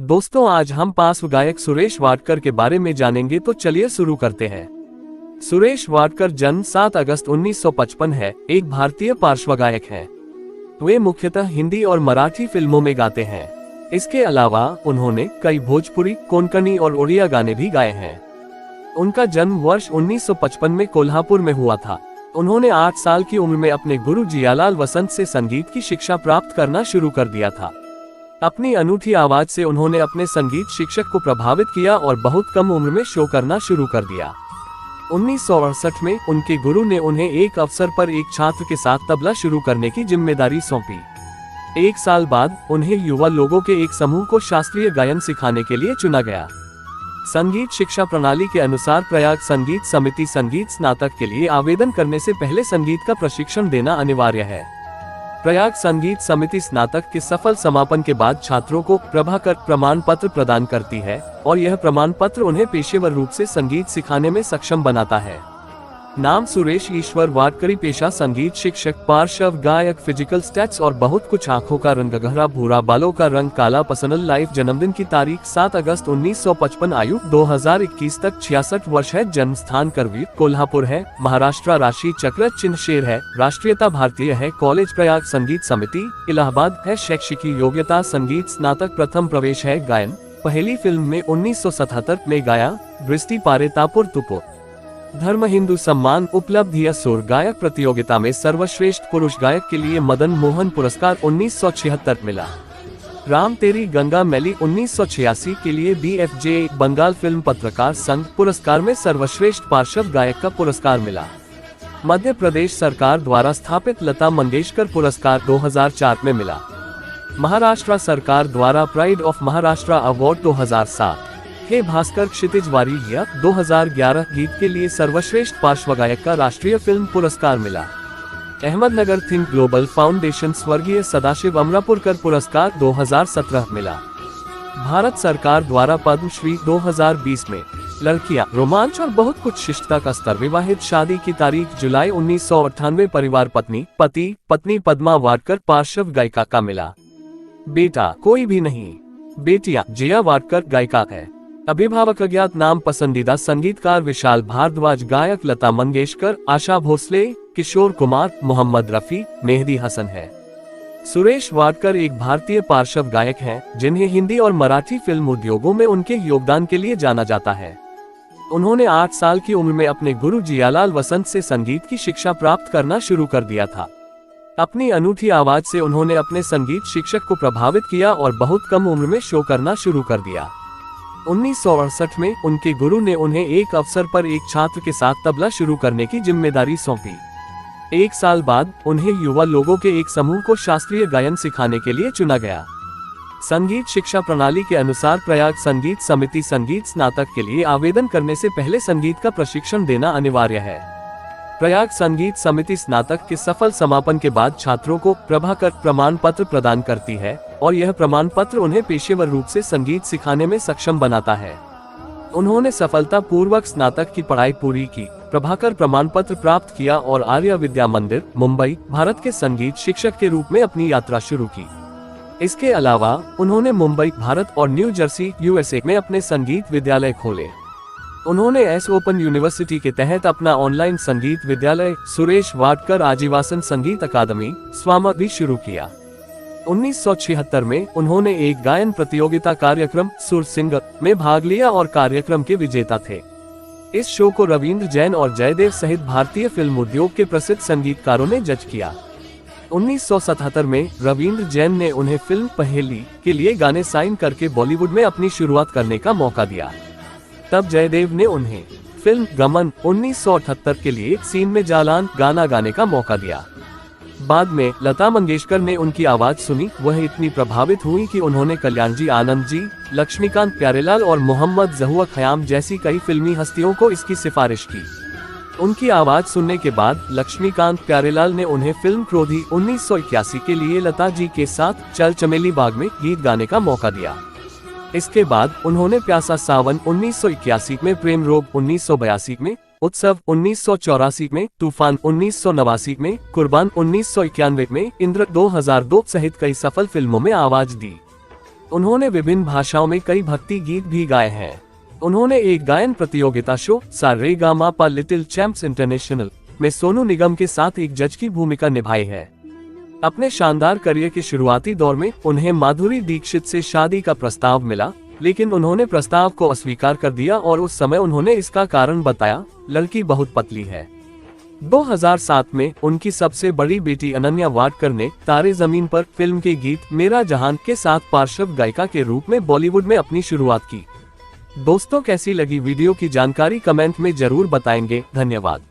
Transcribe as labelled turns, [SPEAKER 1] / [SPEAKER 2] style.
[SPEAKER 1] दोस्तों, आज हम पार्श्व गायक सुरेश वाडकर के बारे में जानेंगे, तो चलिए शुरू करते हैं। सुरेश वाडकर जन्म 7 अगस्त 1955 है, एक भारतीय पार्श्व गायक हैं। वे मुख्यतः हिंदी और मराठी फिल्मों में गाते हैं। इसके अलावा उन्होंने कई भोजपुरी, कोंकणी और उड़िया गाने भी गाए हैं। उनका जन्म वर्ष 1955 में कोल्हापुर में हुआ था। उन्होंने 8 साल की उम्र में अपने गुरु जियालाल वसंत से संगीत की शिक्षा प्राप्त करना शुरू कर दिया था। अपनी अनूठी आवाज से उन्होंने अपने संगीत शिक्षक को प्रभावित किया और बहुत कम उम्र में शो करना शुरू कर दिया। 1968 में उनके गुरु ने उन्हें एक अवसर पर एक छात्र के साथ तबला शुरू करने की जिम्मेदारी सौंपी। 1 साल बाद उन्हें युवा लोगों के एक समूह को शास्त्रीय गायन सिखाने के लिए चुना गया। संगीत शिक्षा प्रणाली के अनुसार प्रयाग संगीत समिति संगीत स्नातक के लिए आवेदन करने से पहले संगीत का प्रशिक्षण देना अनिवार्य है। प्रयाग संगीत समिति स्नातक के सफल समापन के बाद छात्रों को प्रभाकर प्रमाण पत्र प्रदान करती है और यह प्रमाण पत्र उन्हें पेशेवर रूप से संगीत सिखाने में सक्षम बनाता है। नाम सुरेश ईश्वर वाडकरी, पेशा संगीत शिक्षक, पार्श्व गायक, फिजिकल स्टैट्स और बहुत कुछ। आंखों का रंग गहरा भूरा, बालों का रंग काला, पर्सनल लाइफ, जन्मदिन की तारीख 7 अगस्त 1955, आयु 2021 तक 66 वर्ष है। जन्म स्थान करवीर कोल्हापुर है, महाराष्ट्र। राशि चक्र चिन्ह शेर है, राष्ट्रीयता भारतीय है। कॉलेज प्रयाग संगीत समिति इलाहाबाद है। शैक्षिक योग्यता संगीत स्नातक। प्रथम प्रवेश है गायन। पहली फिल्म में 1977 में गाया, दृष्टि पारे तापुर तुपुर। धर्म हिंदू सम्मान। उपलब्धि असुर गायक प्रतियोगिता में सर्वश्रेष्ठ पुरुष गायक के लिए मदन मोहन पुरस्कार 1976 मिला। राम तेरी गंगा मैली 1986 के लिए BFJ बंगाल फिल्म पत्रकार संघ पुरस्कार में सर्वश्रेष्ठ पार्श्व गायक का पुरस्कार मिला। मध्य प्रदेश सरकार द्वारा स्थापित लता मंगेशकर पुरस्कार 2004 में मिला। महाराष्ट्र सरकार द्वारा प्राइड ऑफ महाराष्ट्र अवार्ड 2007। हे भास्कर क्षितिज वारिया 2011 गीत के लिए सर्वश्रेष्ठ पार्श्व गायक का राष्ट्रीय फिल्म पुरस्कार मिला। अहमदनगर थिंक ग्लोबल फाउंडेशन स्वर्गीय सदाशिव अमरापुरकर पुरस्कार 2017 मिला। भारत सरकार द्वारा पद्मश्री 2020 में। लड़कियां, रोमांच और बहुत कुछ। शिष्टता का स्तर। विवाहित, शादी की तारीख जुलाई 1998। परिवार पति पत्नी पद्मा वाडकर पार्श्व गायिका का मिला। बेटा कोई भी नहीं। बेटियां जया वाडकर गायिका है। अभिभावक अज्ञात। नाम पसंदीदा संगीतकार विशाल भारद्वाज, गायक लता मंगेशकर, आशा भोसले, किशोर कुमार, मोहम्मद रफी, मेहदी हसन है। सुरेश वाडकर एक भारतीय पार्श्व गायक हैं, जिन्हें हिंदी और मराठी फिल्म उद्योगों में उनके योगदान के लिए जाना जाता है। उन्होंने 8 साल की उम्र में अपने गुरु जियालाल वसंत से संगीत की शिक्षा प्राप्त करना शुरू कर दिया था। अपनी अनूठी आवाज से उन्होंने अपने संगीत शिक्षक को प्रभावित किया और बहुत कम उम्र में शो करना शुरू कर दिया। 1968 में उनके गुरु ने उन्हें एक अवसर पर एक छात्र के साथ तबला शुरू करने की जिम्मेदारी सौंपी। 1 साल बाद उन्हें युवा लोगों के एक समूह को शास्त्रीय गायन सिखाने के लिए चुना गया। संगीत शिक्षा प्रणाली के अनुसार प्रयाग संगीत समिति संगीत स्नातक के लिए आवेदन करने से पहले संगीत का प्रशिक्षण देना अनिवार्य है। प्रयाग संगीत समिति स्नातक के सफल समापन के बाद छात्रों को प्रभाकर प्रमाण पत्र प्रदान करती है और यह प्रमाण पत्र उन्हें पेशेवर रूप से संगीत सिखाने में सक्षम बनाता है। उन्होंने सफलतापूर्वक स्नातक की पढ़ाई पूरी की, प्रभाकर प्रमाण पत्र प्राप्त किया और आर्य विद्या मंदिर, मुंबई, भारत के संगीत शिक्षक के रूप में अपनी यात्रा शुरू की। इसके अलावा उन्होंने मुंबई, भारत और न्यू जर्सी, USA में अपने संगीत विद्यालय खोले। उन्होंने एस ओपन यूनिवर्सिटी के तहत अपना ऑनलाइन संगीत विद्यालय सुरेश वाडकर आजीवासन संगीत अकादमी स्वामा भी शुरू किया। 1976 में उन्होंने एक गायन प्रतियोगिता कार्यक्रम सुर सिंगर में भाग लिया और कार्यक्रम के विजेता थे। इस शो को रविंद्र जैन और जयदेव सहित भारतीय फिल्म उद्योग के प्रसिद्ध संगीतकारों ने जज किया। 1977 में रविंद्र जैन ने उन्हें फिल्म पहेली के लिए गाने साइन करके बॉलीवुड में अपनी शुरुआत करने का मौका दिया। तब जयदेव ने उन्हें फिल्म गमन 1978 के लिए सीन में जालान गाना गाने का मौका दिया। बाद में लता मंगेशकर ने उनकी आवाज सुनी। वह इतनी प्रभावित हुई कि उन्होंने कल्याण जी, आनंद जी, लक्ष्मीकांत प्यारेलाल और मोहम्मद जहुआ खयाम जैसी कई फिल्मी हस्तियों को इसकी सिफारिश की। उनकी आवाज सुनने के बाद लक्ष्मीकांत प्यारेलाल ने उन्हें फिल्म क्रोधी 1981 के लिए लता जी के साथ चल चमेली बाग में गीत गाने का मौका दिया। इसके बाद उन्होंने प्यासा सावन 1981 में, प्रेम रोग 1982 में, उत्सव 1984 में, तूफान 1989 में, कुर्बान 1991 में, इंद्र 2002 सहित कई सफल फिल्मों में आवाज दी। उन्होंने विभिन्न भाषाओं में कई भक्ति गीत भी गाए हैं। उन्होंने एक गायन प्रतियोगिता शो सा रे गा मा पा लिटिल चैंप्स इंटरनेशनल में सोनू निगम के साथ एक जज की भूमिका निभाई है। अपने शानदार करियर के शुरुआती दौर में उन्हें माधुरी दीक्षित से शादी का प्रस्ताव मिला, लेकिन उन्होंने प्रस्ताव को अस्वीकार कर दिया और उस समय उन्होंने इसका कारण बताया, लड़की बहुत पतली है। 2007 में उनकी सबसे बड़ी बेटी अनन्या वाडकर ने तारे जमीन पर फिल्म के गीत मेरा जहान के साथ पार्श्व गायिका के रूप में बॉलीवुड में अपनी शुरुआत की। दोस्तों, कैसी लगी वीडियो की जानकारी कमेंट में जरूर बताएंगे। धन्यवाद।